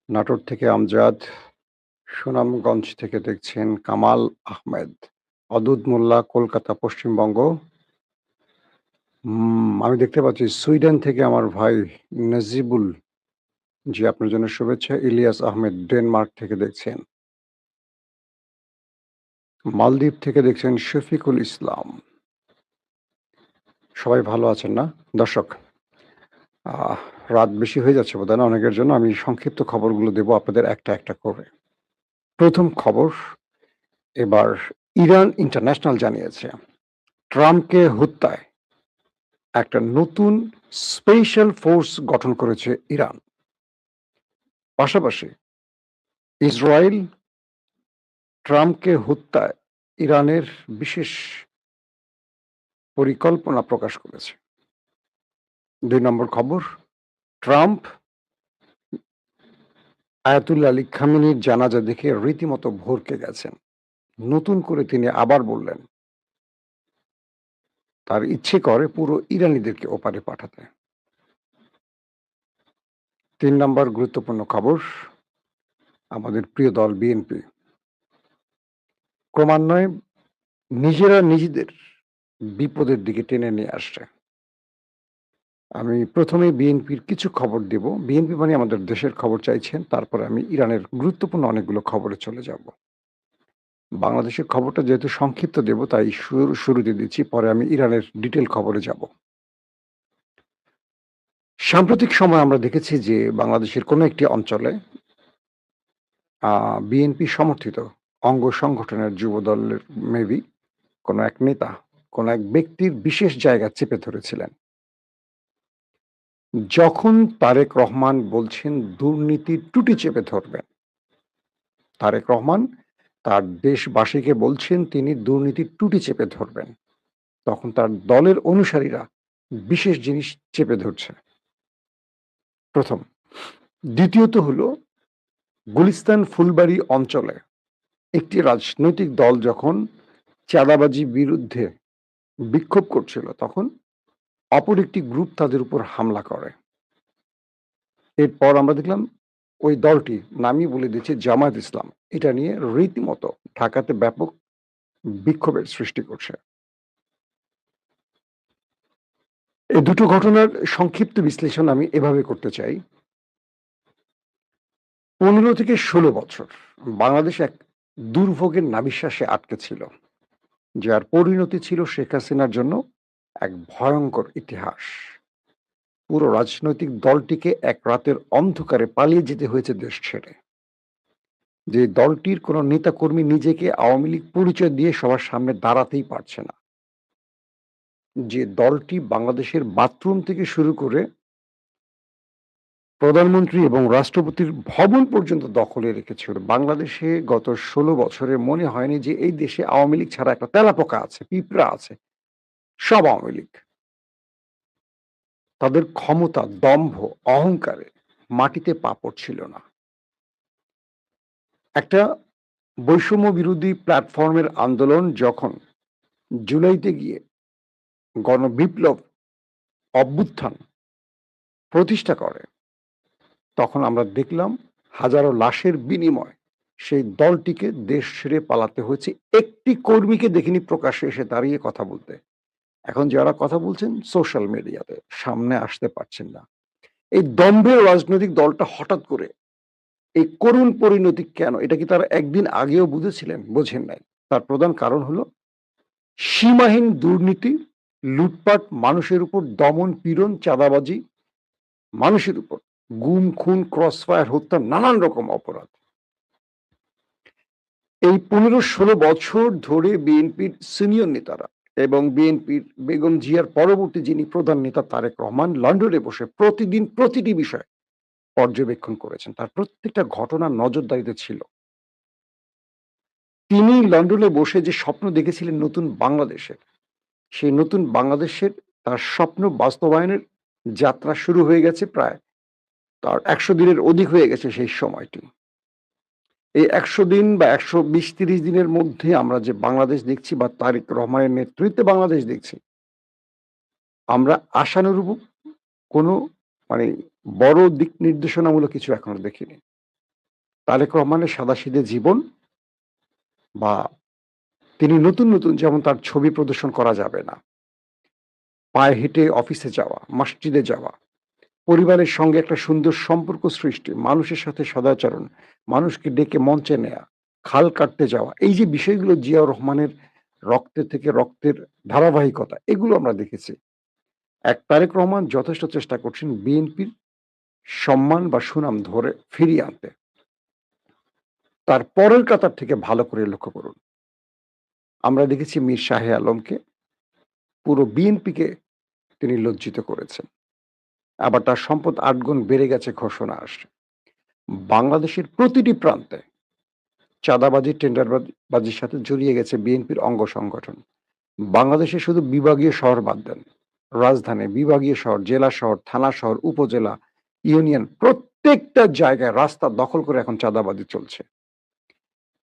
নাটোর থেকে আমজাদ, সুনামগঞ্জ থেকে দেখছেন কামাল আহমেদ, অদুদ মোল্লা, কলকাতা, পশ্চিমবঙ্গ। আমি দেখতে পাচ্ছি সুইডেন থেকে আমার ভাই নাজিবুল, জি আপনার জন্য শুভেচ্ছা। ইলিয়াস আহমেদ ডেনমার্ক থেকে দেখছেন। মালদ্বীপ থেকে দেখছেন শফিকুল ইসলাম। সবাই ভালো আছেন না? দর্শক, আহ রাত বেশি হয়ে যাচ্ছে বোধহয় না অনেকের জন্য। আমি সংক্ষিপ্ত খবরগুলো দেব আপনাদের একটা করে। প্রথম খবর, এবার ইরান ইন্টারন্যাশনাল জানিয়েছে ট্রাম্পকে হত্যায় একটা নতুন স্পেশাল ফোর্স গঠন করেছে ইরান। পাশাপাশি ইসরায়েল ট্রাম্পকে হত্যায় ইরানের বিশেষ পরিকল্পনা প্রকাশ করেছে। ২ নম্বর খবর, ট্রাম্প আয়াতুল্লাহ আলী খামেনির জানাজা দেখে রীতিমতো ভড়কে গেছেন। নতুন করে তিনি আবার বললেন তার ইচ্ছে করে পুরো ইরানিদেরকে ওপারে পাঠাতে। ৩ নম্বর গুরুত্বপূর্ণ খবর, আমাদের প্রিয় দল বিএনপি ক্রমান্বয়ে নিজেরা নিজেদের বিপদের দিকে টেনে নিয়ে আসছে। আমি প্রথমেই বিএনপির কিছু খবর দেব। বিএনপি মানে আমাদের দেশের খবর চাইছেন, তারপরে আমি ইরানের গুরুত্বপূর্ণ অনেকগুলো খবরে চলে যাব। বাংলাদেশের খবরটা যেহেতু সংক্ষিপ্ত দেব তাই শুরুতে দিচ্ছি, পরে আমি ইরানের ডিটেইল খবরে যাব। সাম্প্রতিক সময়ে আমরা দেখেছি যে বাংলাদেশের কোনো একটি অঞ্চলে বিএনপি সমর্থিত অঙ্গ সংগঠনের যুবদলের মেবি কোনো এক নেতা, কোনো এক ব্যক্তির বিশেষ জায়গা চেপে ধরেছিলেন। যখন তারেক রহমান বলছেন দুর্নীতির টুটি চেপে ধরবেন, তারেক রহমান তার দেশবাসীকে বলছেন তিনি দুর্নীতির টুটি চেপে ধরবেন, তখন তার দলের অনুসারীরা বিশেষ জিনিস চেপে ধরছে। প্রথম। দ্বিতীয়ত হলো, গুলিস্তান ফুলবাড়ি অঞ্চলে একটি রাজনৈতিক দল যখন চাঁদাবাজি বিরুদ্ধে বিক্ষোভ করছিল, তখন অপর একটি গ্রুপ তাদের উপর হামলা করে। এরপর আমরা দেখলাম ওই দলটি, নামই বলে দিচ্ছে জামায়াত ইসলাম, এটা নিয়ে রীতিমতো ঢাকাতে ব্যাপক বিক্ষোভের সৃষ্টি করছে। এই দুটো ঘটনার সংক্ষিপ্ত বিশ্লেষণ আমি এভাবে করতে চাই। ১৫ থেকে ১৬ বছর বাংলাদেশ এক দুর্ভোগের নাভিশ্বাসে আটকে ছিল, যার পরিণতি ছিল শেখ হাসিনার জন্য এক ভয়ঙ্কর ইতিহাস। পুরো রাজনৈতিক দলটিকে এক রাতের অন্ধকারে পালিয়ে যেতে হয়েছে দেশ ছেড়ে। যে দলটির কোনো নেতাকর্মী নিজেকে আওয়ামী লীগ পরিচয় দিয়ে সবার সামনে দাঁড়াতেই পারছে না। যে দলটি বাংলাদেশের বাথরুম থেকে শুরু করে প্রধানমন্ত্রী এবং রাষ্ট্রপতির ভবন পর্যন্ত দখলে রেখেছিল। বাংলাদেশে গত ১৬ বছরে মনে হয়নি যে এই দেশে আওয়ামী লীগ ছাড়া একটা তেলাপোকা আছে, পিঁপড়া আছে। সব আওয়ামী লীগ। তাদের ক্ষমতা, দম্ভ, অহংকারে মাটিতে পা পড়ছিল না। একটা বৈষম্য বিরোধী প্ল্যাটফর্মের আন্দোলন যখন জুলাইতে গিয়ে গণবিপ্লব, অভ্যুত্থান প্রতিষ্ঠা করে, তখন আমরা দেখলাম হাজারো লাশের বিনিময়ে সেই দলটিকে দেশ ছেড়ে পালাতে হয়েছে। একটি কর্মীকে দেখিনি প্রকাশ্যে এসে দাঁড়িয়ে কথা বলতে। এখন যারা কথা বলছেন সোশ্যাল মিডিয়াতে, সামনে আসতে পারছেন না। এই দম্ভের রাজনৈতিক দলটা হঠাৎ করে এই করুণ পরিণতি কেন? এটা কি তারা একদিন আগেও বুঝেছিলেন? বোঝেন নাই। তার প্রধান কারণ হলো সীমাহীন দুর্নীতি, লুটপাট, মানুষের উপর দমন পীড়ন, চাঁদাবাজি, মানুষের উপর গুম, খুন, ক্রসফায়ার, হত্যা, নানান রকম অপরাধ। এই ১৫-১৬ বছর ধরে বিএনপির সিনিয়র নেতারা এবং বিএনপির বেগম জিয়ার পরবর্তী যিনি প্রধান নেতা তারেক রহমান লন্ডনে বসে প্রতিদিন প্রতিটি বিষয় পর্যবেক্ষণ করেছেন। তার প্রত্যেকটা ঘটনা নজরদারিতে ছিল। তিনি লন্ডনে বসে যে স্বপ্ন দেখেছিলেন নতুন বাংলাদেশের, সেই নতুন বাংলাদেশের তার স্বপ্ন বাস্তবায়নের যাত্রা শুরু হয়ে গেছে প্রায় তার ১০০ দিনের অধিক হয়ে গেছে সেই সময়টি। এই ১০০ দিন বা ১২০-৩০ দিনের মধ্যে আমরা যে বাংলাদেশ দেখছি বা তারেক রহমানের নেতৃত্বে বাংলাদেশ দেখছি, আমরা আশানুরূপ কোনো মানে বড় দিক নির্দেশনামূলক কিছু এখনো দেখিনি। তারেক রহমানের সাদাসিধে জীবন বা তিনি নতুন নতুন যেমন তার ছবি প্রদর্শন করা যাবে না, পায়ে হেঁটে অফিসে যাওয়া, মসজিদে যাওয়া, পরিবারের সঙ্গে একটা সুন্দর সম্পর্ক সৃষ্টি, মানুষের সাথে সদাচরণ, মানুষকে ডেকে মঞ্চে নেয়া, খাল কাটতে যাওয়া, এই যে বিষয়গুলো জিয়াউর রহমানের রক্তে থেকে রক্তের ধারাবাহিকতা, এগুলো আমরা দেখেছি। এক তারেক রহমান যথেষ্ট চেষ্টা করছেন বিএনপির সম্মান বা সুনাম ধরে ফিরিয়ে আনতে। তার পরের কাতার থেকে ভালো করে লক্ষ্য করুন। আমরা দেখেছি মীর শাহে আলমকে, পুরো বিএনপিকে তিনি লজ্জিত করেছেন। আবার তার সম্পদ ৮ গুণ বেড়ে গেছে ঘোষণা আসছে। বাংলাদেশের প্রতিটি প্রান্তে চাঁদাবাজি, টেন্ডারবাজির সাথে জড়িয়ে গেছে বিএনপির অঙ্গ সংগঠন। বাংলাদেশে শুধু বিভাগীয় শহর বাদ দেন, রাজধানী, বিভাগীয় শহর, জেলা শহর, থানা শহর, উপজেলা, ইউনিয়ন, প্রত্যেকটা জায়গায় রাস্তা দখল করে এখন চাঁদাবাজি চলছে।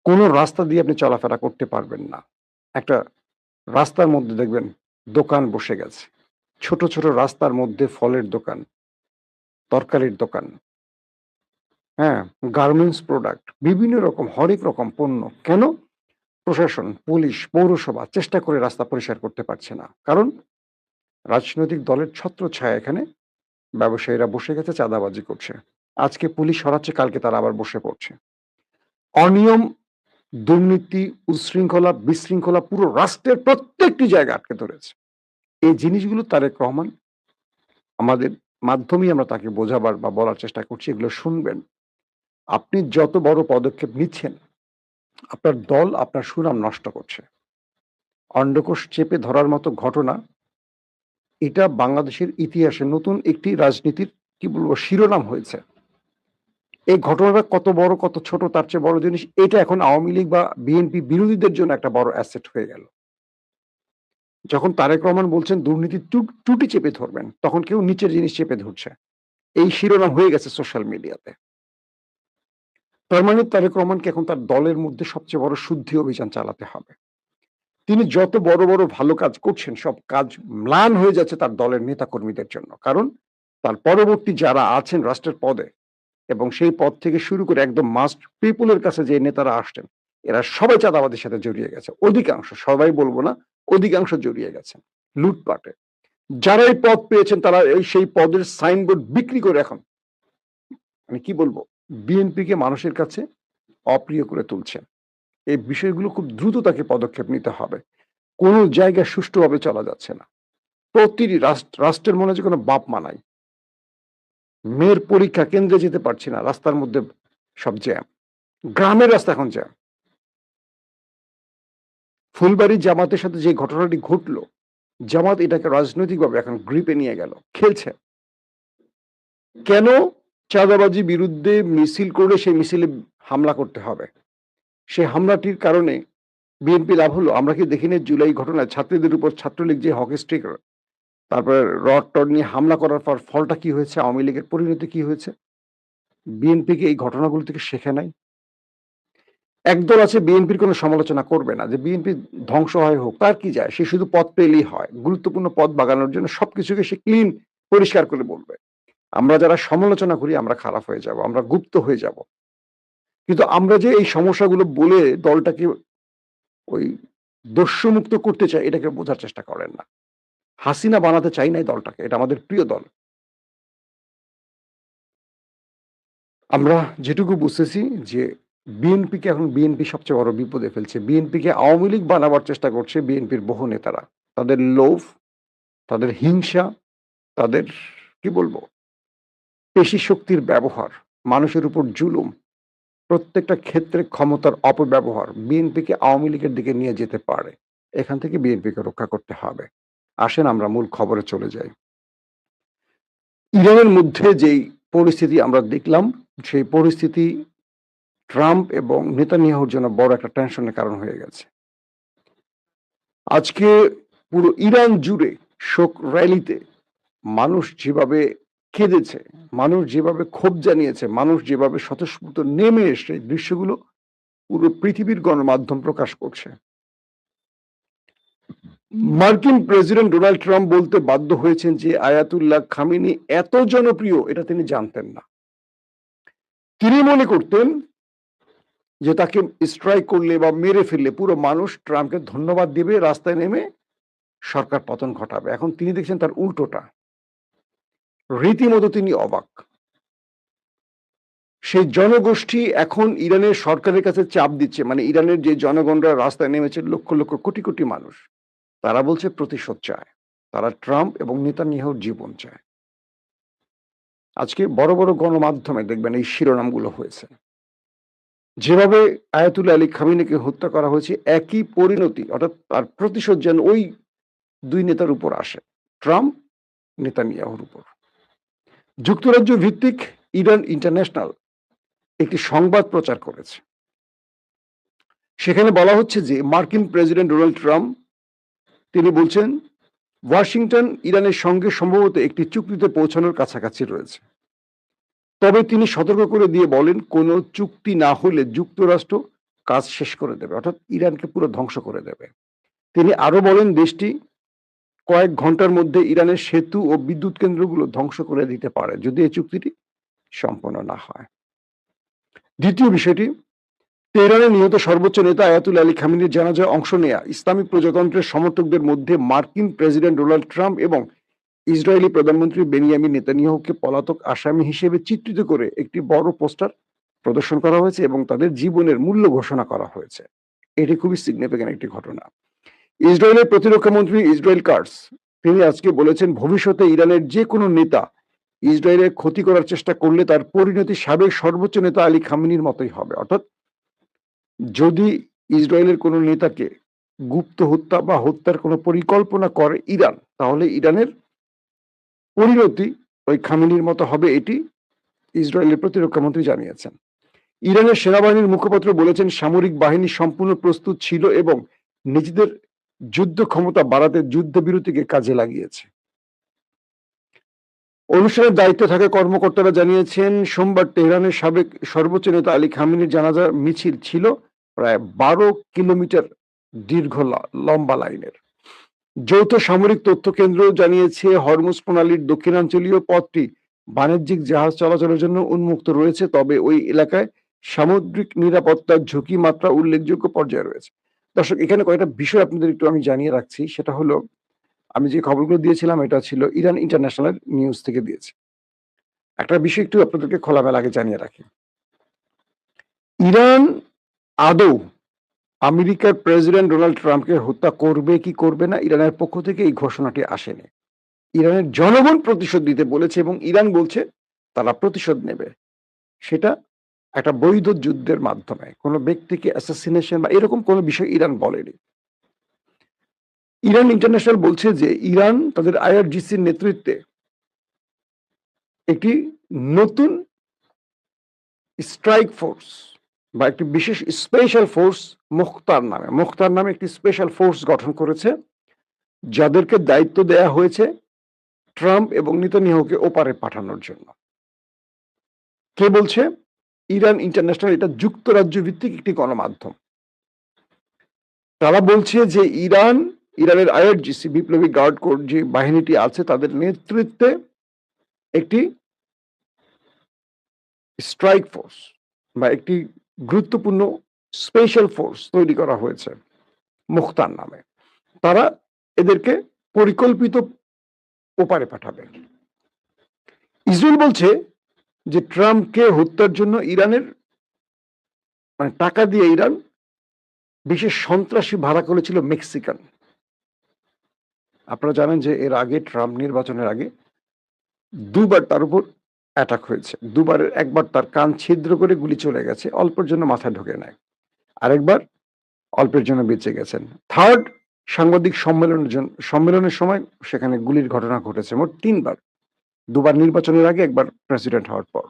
কোনো রাস্তা দিয়ে আপনি চলাফেরা করতে পারবেন না। একটা রাস্তার মধ্যে দেখবেন দোকান বসে গেছে। ছোট ছোট রাস্তার মধ্যে ফলের দোকান, তরকারির দোকান, হ্যাঁ, গার্মেন্টস প্রোডাক্ট, বিভিন্ন রকম হরেক রকম পণ্য। কেন? প্রশাসন, পুলিশ, পৌরসভা চেষ্টা করে রাস্তা পরিষ্কার করতে পারছে না। কারণ রাজনৈতিক দলের ছত্রছায়া এখানে, ব্যবসায়ীরা বসে গেছে, চাঁদাবাজি করছে। আজকে পুলিশ সরাচ্ছে, কালকে তারা আবার বসে পড়ছে। অনিয়ম, দুর্নীতি, উচ্ছৃঙ্খলা, বিশৃঙ্খলা পুরো রাষ্ট্রের প্রত্যেকটি জায়গা আটকে ধরেছে। এই জিনিসগুলো তারেক রহমান, আমাদের মাধ্যমেই আমরা তাকে বোঝাবার বা বলার চেষ্টা করছি, এগুলো শুনবেন। আপনি যত বড় পদক্ষেপ নিচ্ছেন, আপনার দল আপনার সুনাম নষ্ট করছে। অন্ডকোষ চেপে ধরার মতো ঘটনা, এটা বাংলাদেশের ইতিহাসে নতুন একটি রাজনীতির কি বলবো শিরোনাম হয়েছে। এই ঘটনাটা কত বড় কত ছোট তার চেয়ে বড় জিনিস, এটা এখন আওয়ামী লীগ বা বিএনপি বিরোধীদের জন্য একটা বড় অ্যাসেট হয়ে গেল। যখন তারেক রহমান বলছেন দুর্নীতির টুটি চেপে ধরবেন, তখন কেউ নিচের জিনিস চেপে ধরছে। এই শিরোনাম হয়ে গেছে সোশ্যাল মিডিয়াতে। তার মানে তারেক রহমানকে এখন তার দলের মধ্যে সবচেয়ে বড় শুদ্ধি অভিযান চালাতে হবে। তিনি যত বড় বড় ভালো কাজ করছেন, সব কাজ ম্লান হয়ে যাচ্ছে তার দলের নেতা কর্মীদের জন্য। কারণ তার পরবর্তী যারা আছেন রাষ্ট্রের পদে, এবং সেই পদ থেকে শুরু করে একদম মাস্ট পিপুলের কাছে যে নেতারা আসছেন, এরা সবাই চাঁদাবাদের সাথে জড়িয়ে গেছে। অধিকাংশ, সবাই বলবো না, অধিকাংশ জড়িয়ে গেছে লুটপাটে। যারা এই পদ পেয়েছেন তারা সেই পদের সাইনবোর্ড বিক্রি করে এখন মানে কি বলবো বিএনপিকে মানুষের কাছে অপ্রিয় করে তুলছেন। এই বিষয়গুলো খুব দ্রুত তাকে পদক্ষেপ নিতে হবে। কোনো জায়গায় সুষ্ঠুভাবে চলা যাচ্ছে না। প্রতিটি রাষ্ট্রের মনে যে কোনো বাপ মা নাই। মেয়ের পরীক্ষা কেন্দ্রে যেতে পারছি না, রাস্তার মধ্যে সব জ্যাম। গ্রামের রাস্তা এখন জ্যাম। ফুলবাড়ি জামাতের সাথে যে ঘটনাটি ঘটলো, জামাত এটাকে রাজনৈতিকভাবে এখন গ্রিপে নিয়ে গেল, খেলছে। কেন? চাঁদাবাজি বিরুদ্ধে মিছিল করলে সেই মিছিলে হামলা করতে হবে। সেই হামলাটির কারণে বিএনপি লাভ হলো। আমরা কি দেখিনি জুলাই ঘটনায় ছাত্রীদের উপর ছাত্রলীগ যে হকি স্টিক, তারপরে রড টড নিয়ে হামলা করার পর ফলটা কি হয়েছে, আওয়ামী লীগের পরিণতি কি হয়েছে? বিএনপিকে এই ঘটনাগুলো থেকে শেখে নাই। একদল আছে বিএনপির কোনো সমালোচনা করবে না, যে বিএনপি ধ্বংস হয় হোক, তার কি যায়, সে শুধু পদ পেলেই হয়। গুরুত্বপূর্ণ পদ বাগানোর জন্য সবকিছুকে সে ক্লিন, পরিষ্কার করে বলবে। আমরা যারা সমালোচনা করি আমরা খারাপ হয়ে যাব, আমরা গুপ্ত হয়ে যাব। কিন্তু আমরা যে এই সমস্যাগুলো বলে দলটাকে ওই দস্যুমুক্ত করতে চাই, এটাকে বোঝার চেষ্টা করেন না। হাসিনা বানাতে চাই নাই দলটাকে, এটা আমাদের প্রিয় দল। আমরা যেটুকু বুঝতেছি যে বিএনপিকে এখন বিএনপি সবচেয়ে বড় বিপদে ফেলছে। বিএনপিকে আওয়ামী লীগ বানাবার চেষ্টা করছে বিএনপির বহু নেতারা। তাদের লোভ, তাদের হিংসা, তাদের কি বলবো পেশি শক্তির ব্যবহার, মানুষের উপর জুলুম, প্রত্যেকটা ক্ষেত্রে ক্ষমতার অপব্যবহার বিএনপিকে আওয়ামী লীগের দিকে নিয়ে যেতে পারে। এখান থেকে বিএনপিকে রক্ষা করতে হবে। আসেন আমরা মূল খবরে চলে যাই। ইরানের মধ্যে যেই পরিস্থিতি আমরা দেখলাম, সেই পরিস্থিতি ট্রাম্প এবং নেতানিয়াহুর জন্য বড় একটা টেনশনের কারণ হয়ে গেছে। আজকে পুরো ইরান জুড়ে শোক র্যালিতে মানুষ যেভাবে কেঁদেছে, মানুষ যেভাবে ক্ষোভ জানিয়েছে, মানুষ যেভাবে স্বতঃস্ফূর্ত নেমে এসে দৃশ্যগুলো পুরো পৃথিবীর গণমাধ্যম প্রকাশ করছে। মার্কিন প্রেসিডেন্ট ডোনাল্ড ট্রাম্প বলতে বাধ্য হয়েছেন যে আয়াতুল্লাহ খামেনি এত জনপ্রিয় এটা তিনি জানতেন না। তিনি মনে করতেন যে তাকে স্ট্রাইক করলে বা মেরে ফেললে পুরো মানুষ ট্রাম্পকে ধন্যবাদ দিবে, রাস্তায় নেমে সরকার পতন ঘটাবে। এখন তিনি দেখছেন তার উল্টোটা। রীতিমতো তিনি অবাক। সেই জনগোষ্ঠী এখন ইরানের সরকারের কাছে চাপ দিচ্ছে, মানে ইরানের যে জনগণরা রাস্তায় নেমেছে লক্ষ লক্ষ কোটি কোটি মানুষ, তারা বলছে প্রতিশোধ চায়, তারা ট্রাম্প এবং নেতানিয়াহুর জীবন চায়। আজকে বড় বড় গণমাধ্যমে দেখবেন এই শিরোনামগুলো হয়েছে। যেভাবে আয়াতুল্লাহ আলী খামেনিকে হত্যা করা হয়েছে, একই পরিণতি, অর্থাৎ তার প্রতিশোধ যেন ওই দুই নেতার উপর আসে, ট্রাম্প, নেতানিয়াহুর উপর। যুক্তরাজ্য ভিত্তিক ইরান ইন্টারন্যাশনাল একটি সংবাদ প্রচার করেছে। সেখানে বলা হচ্ছে যে মার্কিন প্রেসিডেন্ট ডোনাল্ড ট্রাম্প তিনি বলছেন ওয়াশিংটন ইরানের সঙ্গে সম্ভবত একটি চুক্তিতে পৌঁছানোর কাছাকাছি রয়েছে। তবে তিনি সতর্ক করে দিয়ে বলেন কোনো চুক্তি না হলে যুক্তরাষ্ট্র কাজ শেষ করে দেবে, অর্থাৎ ইরানকে পুরো ধ্বংস করে দেবে। তিনি আরো বলেন দেশটি কয়েক ঘন্টার মধ্যে ইরানের সেতু ও বিদ্যুৎ কেন্দ্রগুলো ধ্বংস করে দিতে পারে যদি এই চুক্তিটি সম্পন্ন না হয়। দ্বিতীয় বিষয়টি, তেহরানে নিহত সর্বোচ্চ নেতা আয়াতুল্লাহ আলী খামেনির জানাজায় অংশ নেয়া ইসলামিক প্রজাতন্ত্রের সমর্থকদের মধ্যে মার্কিন প্রেসিডেন্ট ডোনাল্ড ট্রাম্প এবং ইসরায়েলি প্রধানমন্ত্রী বেনিয়ামিন নেতানিয়াহুকে পলাতক আসামি হিসেবে চিত্রিত করে একটি বড় পোস্টার প্রদর্শন করা হয়েছে এবং তাদের জীবনের মূল্য ঘোষণা করা হয়েছে। এটি খুবই সিগনিফিক্যান্ট একটি ঘটনা। ইসরায়েলের প্রতিরক্ষা মন্ত্রী ইসরায়েল কার্স তিনি আজকে বলেছেন ভবিষ্যতে ইরানের যে কোনো নেতা ইসরায়েলের ক্ষতি করার চেষ্টা করলে তার পরিণতি সাবেক সর্বোচ্চ নেতা আলী খামেনির মতোই হবে। অর্থাৎ যদি ইসরায়েলের কোনো নেতাকে গুপ্ত হত্যা বা হত্যার কোনো পরিকল্পনা করে ইরান, তাহলে ইরানের পরিণতি ওই খামেনির মতো হবে, এটি ইসরায়েলের প্রতিরক্ষা মন্ত্রী জানিয়েছেন। ইরানের সেনাবাহিনীর মুখপাত্র বলেছেন সামরিক বাহিনী সম্পূর্ণ প্রস্তুত ছিল এবং নিজেদের যুদ্ধ ক্ষমতা বাড়াতে যুদ্ধবিরতিকে কাজে লাগিয়েছে। অনুষ্ঠানের দায়িত্বে থাকা কর্মকর্তারা জানিয়েছেন সোমবার তেহরানের সাবেক সর্বোচ্চ নেতা আলী খামেনির জানাজা মিছিল ছিল প্রায় 12 কিলোমিটার দীর্ঘ লম্বা লাইনের। যৌথ সামরিক তথ্য কেন্দ্র জানিয়েছে হরমুজ প্রণালীর দক্ষিণাঞ্চলীয় পথটি বাণিজ্যিক জাহাজ চলাচলের জন্য উন্মুক্ত রয়েছে, তবে ওই এলাকায় সামুদ্রিক নিরাপত্তার ঝুঁকি মাত্রা উল্লেখযোগ্য পর্যায়ে রয়েছে। দর্শক, এখানে কয়েকটা বিষয় আপনাদের একটু আমি জানিয়ে রাখছি। সেটা হলো, আমি যে খবরগুলো দিয়েছিলাম এটা ছিল ইরান ইন্টারন্যাশনাল নিউজ থেকে দিয়েছি। একটা বিষয় একটু আপনাদেরকে খোলামেলা আগে জানিয়ে রাখি। ইরান আদৌ আমেরিকার প্রেসিডেন্ট ডোনাল্ড ট্রাম্পকে হত্যা করবে কি করবে না, ইরানের পক্ষ থেকে এই ঘোষণাটি আসেনি। ইরানের জনগণ প্রতিশোধ দিতে বলেছে এবং ইরান বলছে তারা প্রতিশোধ নেবে। সেটা একটা বৈধ যুদ্ধের মাধ্যমে, কোনো ব্যক্তিকে অ্যাসাসিনেশন বা এরকম কোনো বিষয় ইরান বলেনি। ইরান ইন্টারন্যাশনাল বলছে যে ইরান তাদের আইআরজিসির নেতৃত্বে একটি নতুন স্ট্রাইক ফোর্স বা একটি বিশেষ স্পেশাল ফোর্স মুখতার নামে একটি স্পেশাল ফোর্স গঠন করেছে, যাদেরকে দায়িত্ব দেয়া হয়েছে ট্রাম্প এবং নেতানিয়াহুকে ওপারে পাঠানোর জন্য। কে বলছে? ইরান ইন্টারন্যাশনাল, এটা যুক্তরাজ্য ভিত্তিক একটি গণমাধ্যম। তারা বলছে যে ইরানের আইআরজিসি বিপ্লবী গার্ড কোর যে বাহিনীটি আছে তাদের নেতৃত্বে একটি স্ট্রাইক ফোর্স বা একটি গুরুত্বপূর্ণ স্পেশাল ফোর্স তৈরি করা হয়েছে মুখতার নামে। তারা এদেরকে পরিকল্পিত ওপারে পাঠাবে। ইসরায়েল বলছে যে ট্রাম্পকে হত্যার জন্য ইরানের টাকা দিয়ে ইরান বিশেষ সন্ত্রাসী ভাড়া করেছিল মেক্সিকান। আপনারা জানেন যে এর আগে ট্রাম্প নির্বাচনের আগে দুবার তার উপর অ্যাটাক হয়েছে। দুবারের একবার তার কান ছিদ্র করে গুলি চলে গেছে, অল্পের জন্য মাথায় ঢোকে নেয়। আরেকবার অল্পের জন্য বেঁচে গেছেন। থার্ড সাংবাদিক সম্মেলনের সময় সেখানে গুলির ঘটনা ঘটেছে মোট 3 বার, দুবার নির্বাচনের আগে, একবার প্রেসিডেন্ট হওয়ার পর।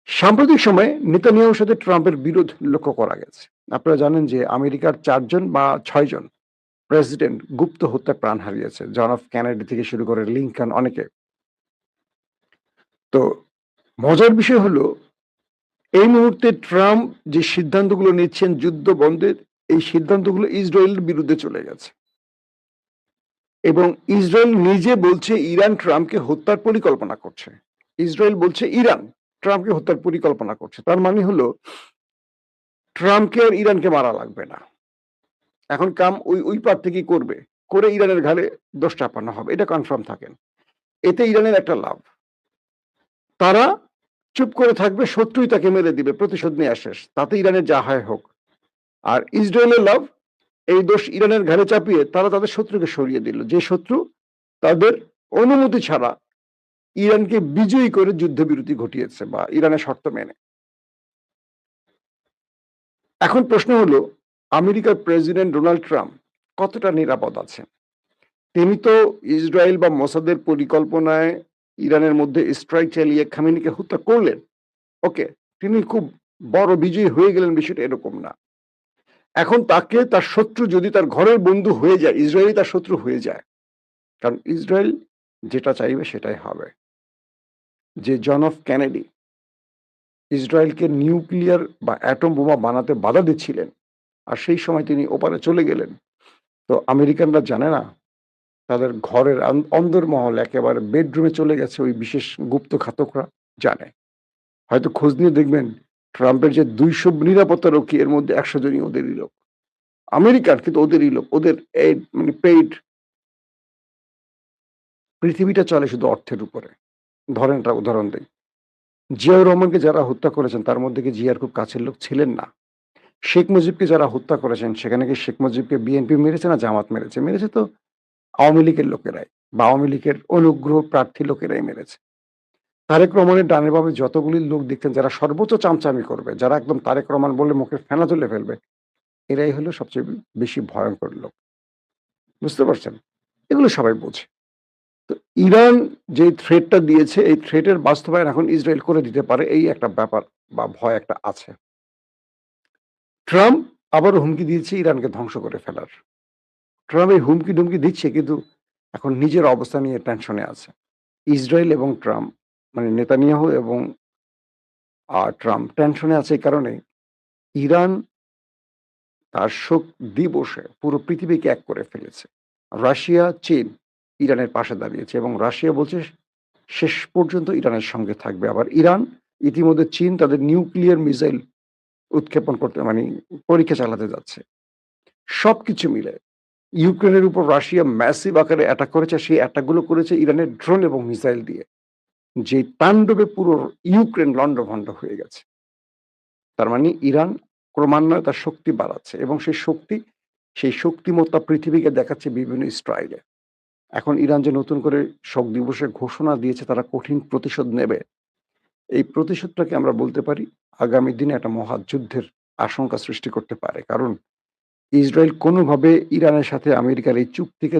সাম্প্রতিক সময়ে নেতানিয়াহুর সাথে ট্রাম্পের বিরোধ লক্ষ্য করা গেছে। আপনারা জানেন যে আমেরিকার 4 জন বা 6 জন প্রেসিডেন্ট গুপ্ত হত্যায় প্রাণ হারিয়েছে, জন এফ কেনেডি থেকে শুরু করে লিঙ্কন, অনেকে। তো মজার বিষয় হলো এই মুহূর্তে ট্রাম্প যে সিদ্ধান্তগুলো নিচ্ছেন যুদ্ধ বন্ধের, এই সিদ্ধান্তগুলো ইসরায়েলের বিরুদ্ধে চলে গেছে এবং ইসরায়েল নিজে বলছে ইরান ট্রাম্পকে হত্যার পরিকল্পনা করছে। ইসরায়েল বলছে ইরান ট্রাম্পকে হত্যার পরিকল্পনা করছে। তার মানে হলো ট্রাম্পকে আর ইরানকে মারা লাগবে না। এখন কাম ওই পার থেকেই করবে। করে ইরানের ঘাড়ে দোষ চাপানো হবে। এটা কনফার্ম থাকেন। এতে ইরানের একটা লাভ। তারা চুপ করে থাকবে, শত্রুই তাকে মেরে দিবে, প্রতিশোধ নেয়া শেষ। তাতে ইরানের যা হয় হোক। আর ইসরায়েলের লাভ, এই দোষ ইরানের ঘাড়ে চাপিয়ে তারা তাদের শত্রুকে সরিয়ে দিল। যে শত্রু তাদের অনুমতি ছাড়া ইরানকে বিজয়ী করে যুদ্ধবিরতি ঘটিয়েছে বা ইরানের শর্ত মেনে। এখন প্রশ্ন হলো, আমেরিকার প্রেসিডেন্ট ডোনাল্ড ট্রাম্প কতটা নিরাপদ আছেন? তিনি তো ইসরায়েল বা মোসাদের পরিকল্পনায় ইরানের মধ্যে স্ট্রাইক চালিয়ে খামেনিকে হত্যা করলেন। ওকে, তিনি খুব বড় বিজয়ী হয়ে গেলেন, বিষয়টা এরকম না। এখন তাকে তার শত্রু যদি তার ঘরের বন্ধু হয়ে যায়, ইসরায়েলই তার শত্রু হয়ে যায়, কারণ ইসরায়েল যেটা চাইবে সেটাই হবে। যে জন এফ কেনেডি ইসরায়েলকে নিউক্লিয়ার বা অ্যাটম বোমা বানাতে বাধা দিচ্ছিলেন, আর সেই সময় তিনি ওপারে চলে গেলেন, তো আমেরিকানরা জানে না তাদের ঘরের অন্দরমহল একেবারে বেডরুমে চলে গেছে ওই বিশেষ গুপ্ত ঘাতকরা? জানে। হয়তো খোঁজ নিয়ে দেখবেন ট্রাম্পের যে 200 নিরাপত্তা রক্ষী, এর মধ্যে 100 জনই ওদেরই লোক। আমেরিকার, কিন্তু ওদেরই লোক। ওদের এই মানে পেইড। পৃথিবীটা চলে শুধু অর্থের উপরে। ধরেন একটা উদাহরণ দেই। জিয়াউর রহমানকে যারা হত্যা করেছেন তার মধ্যে কি জিয়ার খুব কাছের লোক ছিলেন? না। শেখ মুজিবকে যারা হত্যা করেছেন সেখানে কি শেখ মুজিবকে বিএনপি মেরেছে না জামাত মেরেছে? মেরেছে তো আওয়ামী লীগের লোকেরাই বা আওয়ামী লীগের অনুগ্রহ প্রার্থী লোকেরাই মেরেছে। তারেক রহমানের ডানে বামে যতগুলি লোক দেখতেন যারা সর্বোচ্চ চামচামি করবে, যারা একদম তারেক রহমান বললে মুখে ফেনা তুলে ফেলবে, এরাই হলো সবচেয়ে বেশি ভয়ঙ্কর লোক। বুঝতে পারছেন? এগুলো সবাই বোঝে। তো ইরান যে থ্রেটটা দিয়েছে, এই থ্রেটের বাস্তবায়ন এখন ইসরায়েল করে দিতে পারে, এই একটা ব্যাপার বা ভয় একটা আছে। ট্রাম্প আবারও হুমকি দিয়েছে ইরানকে ধ্বংস করে ফেলার। ট্রাম্প এই হুমকি-টুমকি দিচ্ছে, কিন্তু এখন নিজের অবস্থা নিয়ে টেনশনে আছে। ইসরায়েল এবং ট্রাম্প, মানে নেতানিয়াহু এবং ট্রাম্প টেনশনে আছে এই কারণে, ইরান তার শোক দিবসে পুরো পৃথিবীকে এক করে ফেলেছে। রাশিয়া, চীন ইরানের পাশে দাঁড়িয়েছে এবং রাশিয়া বলছে শেষ পর্যন্ত ইরানের সঙ্গে থাকবে। আবার ইরান, ইতিমধ্যে চীন তাদের নিউক্লিয়ার মিসাইল উৎক্ষেপণ করতে মানে পরীক্ষা চালাতে যাচ্ছে। সবকিছু মিলে ইউক্রেনের উপর রাশিয়া ম্যাসিভ আকারে অ্যাটাক করেছে। সেই অ্যাটাকগুলো করেছে ইরানের ড্রোন এবং মিসাইল দিয়ে। যে তাণ্ডবে পুরো ইউক্রেন লন্ডভন্ড হয়ে গেছে। তার মানে ইরান ক্রমান্বয়ে তার শক্তি বাড়াচ্ছে এবং সেই শক্তিমত্তা পৃথিবীকে দেখাচ্ছে বিভিন্ন স্টাইলে। এখন ইরান যে নতুন করে শোক দিবসের ঘোষণা দিয়েছে, তারা কঠিন প্রতিশোধ নেবে। এই প্রতিশোধটাকে আমরা বলতে পারি আগামী দিনে একটা মহাযুদ্ধের আশঙ্কা সৃষ্টি করতে পারে। কারণ ইসরায়েল কোনোভাবে ইরানের সাথে আমেরিকার এই চুক্তিকে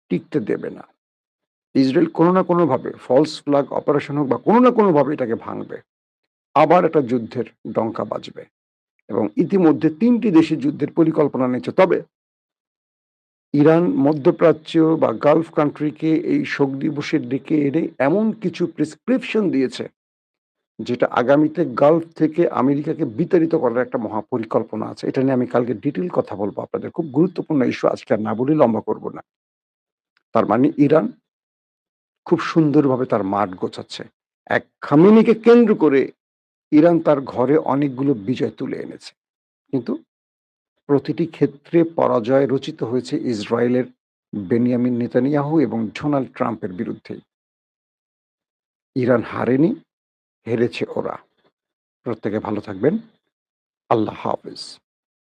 টিকতে দেবে না। ইসরায়েল কোনো না কোনোভাবে ফলস ফ্ল্যাগ অপারেশন হোক বা কোনো না কোনোভাবে এটাকে ভাঙবে। আবার একটা যুদ্ধের ডঙ্কা বাজবে এবং ইতিমধ্যে ৩ টি দেশে যুদ্ধের পরিকল্পনা নিচ্ছে। তবে ইরান মধ্যপ্রাচ্য বা গালফ কান্ট্রিকে এই শোক দিবসের ডেকে এনে এমন কিছু প্রেসক্রিপশন দিয়েছে, যেটা আগামীতে গালফ থেকে আমেরিকাকে বিতাড়িত করার একটা মহাপরিকল্পনা আছে। এটা নিয়ে আমি কালকে ডিটেইল কথা বলবো আপনাদের। খুব গুরুত্বপূর্ণ ইস্যু, আজকে আর না বলে লম্বা করব না। তার মানে ইরান খুব সুন্দরভাবে তার মাঠ গোছাচ্ছে। এক খামেনিকে কেন্দ্র করে ইরান তার ঘরে অনেকগুলো বিজয় তুলে এনেছে। কিন্তু প্রতিটি ক্ষেত্রে পরাজয় রচিত হয়েছে ইসরায়েলের বেনিয়ামিন নেতানিয়াহু এবং ডোনাল্ড ট্রাম্পের বিরুদ্ধেই। ইরান হারেনি, হেরেছে ওরা। প্রত্যেকে ভালো থাকবেন। আল্লাহ হাফেজ।